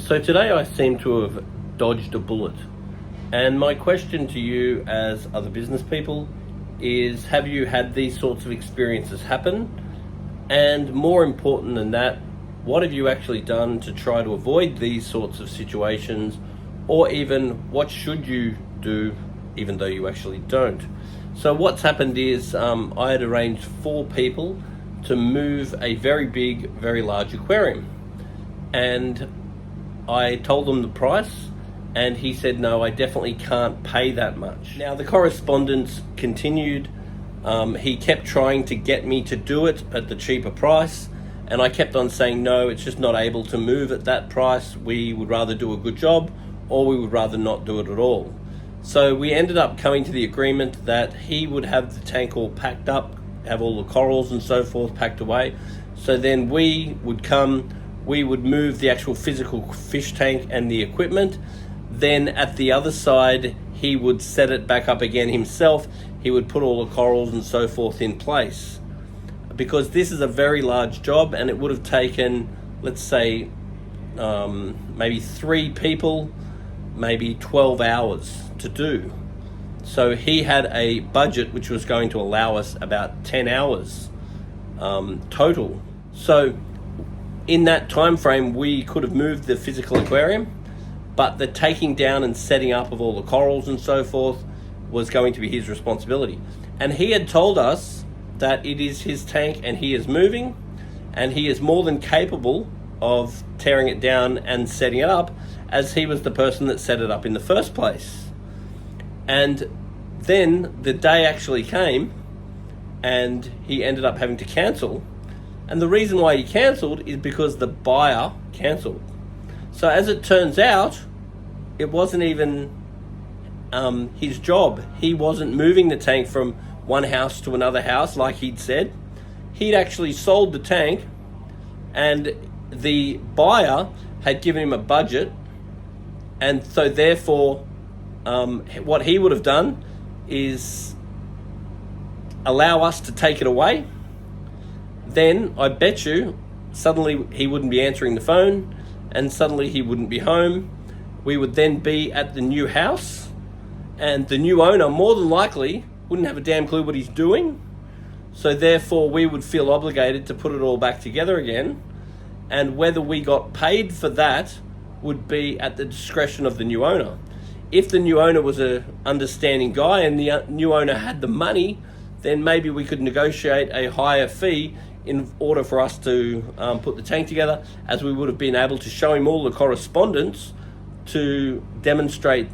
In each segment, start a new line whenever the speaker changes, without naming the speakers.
So today I seem to have dodged a bullet. And my question to you as other business people is, have you had these sorts of experiences happen? And more important than that, what have you actually done to try to avoid these sorts of situations? Or even what should you do even though you actually don't? So what's happened is I had arranged 4 people to move a very big, very large aquarium. And I told him the price, and he said, no, I definitely can't pay that much. Now, the correspondence continued. He kept trying to get me to do it at the cheaper price, and I kept on saying, no, it's just not able to move at that price. We would rather do a good job, or we would rather not do it at all. So we ended up coming to the agreement that he would have the tank all packed up, have all the corals and so forth packed away. So then we would come, we would move the actual physical fish tank and the equipment. Then at the other side, he would set it back up again himself. He would put all the corals and so forth in place. Because this is a very large job, and it would have taken, let's say, maybe 3 people, maybe 12 hours to do. So he had a budget which was going to allow us about 10 hours total. So in that time frame, we could have moved the physical aquarium, but the taking down and setting up of all the corals and so forth was going to be his responsibility. And he had told us that it is his tank and he is moving, and he is more than capable of tearing it down and setting it up, as he was the person that set it up in the first place. And then the day actually came, and he ended up having to cancel. And the reason why he cancelled is because the buyer cancelled. So as it turns out, it wasn't even his job. He wasn't moving the tank from one house to another house like he'd said. He'd actually sold the tank, and the buyer had given him a budget. And so therefore, what he would have done is allow us to take it away. Then I bet you suddenly he wouldn't be answering the phone, and suddenly he wouldn't be home. We would then be at the new house, and the new owner more than likely wouldn't have a damn clue what he's doing. So therefore we would feel obligated to put it all back together again, and whether we got paid for that would be at the discretion of the new owner. If the new owner was a understanding guy and the new owner had the money, then maybe we could negotiate a higher fee in order for us to put the tank together, as we would have been able to show him all the correspondence to demonstrate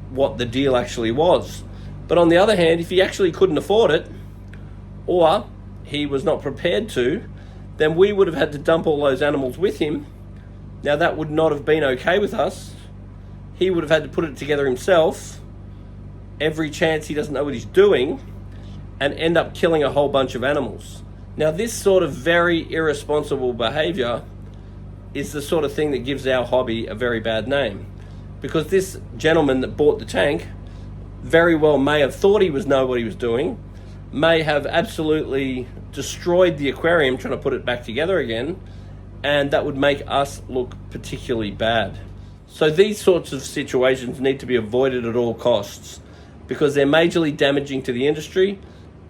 what the deal actually was. But on the other hand, if he actually couldn't afford it, or he was not prepared to, then we would have had to dump all those animals with him. Now that would not have been okay with us. He would have had to put it together himself, every chance he doesn't know what he's doing, and end up killing a whole bunch of animals. Now this sort of very irresponsible behavior is the sort of thing that gives our hobby a very bad name. Because this gentleman that bought the tank very well may have thought he know what he was doing, may have absolutely destroyed the aquarium trying to put it back together again, and that would make us look particularly bad. So these sorts of situations need to be avoided at all costs, because they're majorly damaging to the industry.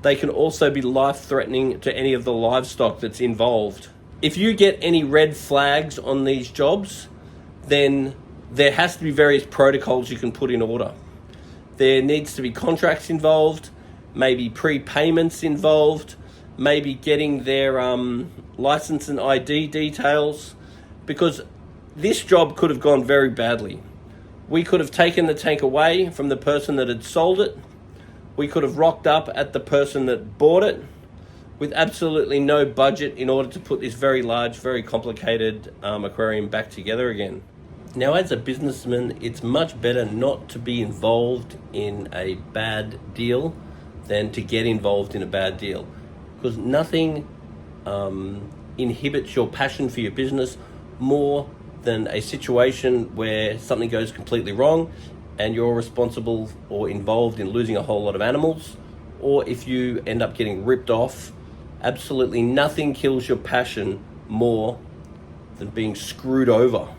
They can also be life-threatening to any of the livestock that's involved. If you get any red flags on these jobs, then there has to be various protocols you can put in order. There needs to be contracts involved, maybe prepayments involved, maybe getting their license and ID details, because this job could have gone very badly. We could have taken the tank away from the person that had sold it. We could have rocked up at the person that bought it with absolutely no budget in order to put this very large, very complicated aquarium back together again. Now, as a businessman, it's much better not to be involved in a bad deal than to get involved in a bad deal, because nothing inhibits your passion for your business more than a situation where something goes completely wrong and you're responsible or involved in losing a whole lot of animals, or if you end up getting ripped off. Absolutely nothing kills your passion more than being screwed over.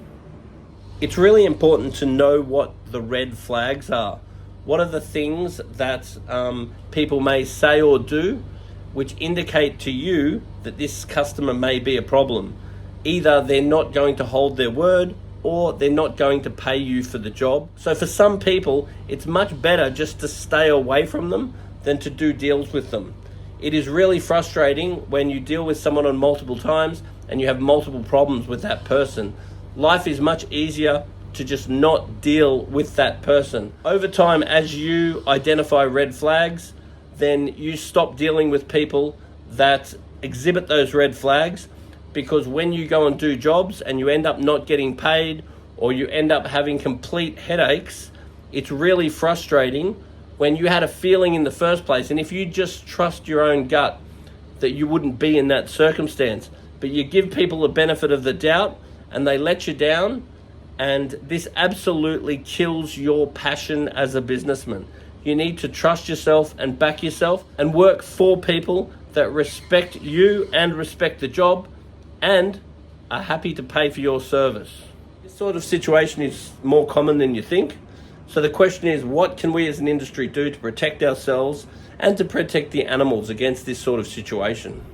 It's really important to know what the red flags are. What are the things that people may say or do which indicate to you that this customer may be a problem? Either they're not going to hold their word or they're not going to pay you for the job. So for some people, it's much better just to stay away from them than to do deals with them. It is really frustrating when you deal with someone on multiple times and you have multiple problems with that person. Life is much easier to just not deal with that person. Over time, as you identify red flags, then you stop dealing with people that exhibit those red flags, because when you go and do jobs and you end up not getting paid or you end up having complete headaches, it's really frustrating when you had a feeling in the first place. And if you just trust your own gut that you wouldn't be in that circumstance, but you give people the benefit of the doubt and they let you down, and this absolutely kills your passion as a businessman. You need to trust yourself and back yourself and work for people that respect you and respect the job and are happy to pay for your service. This sort of situation is more common than you think. So the question is, what can we as an industry do to protect ourselves and to protect the animals against this sort of situation?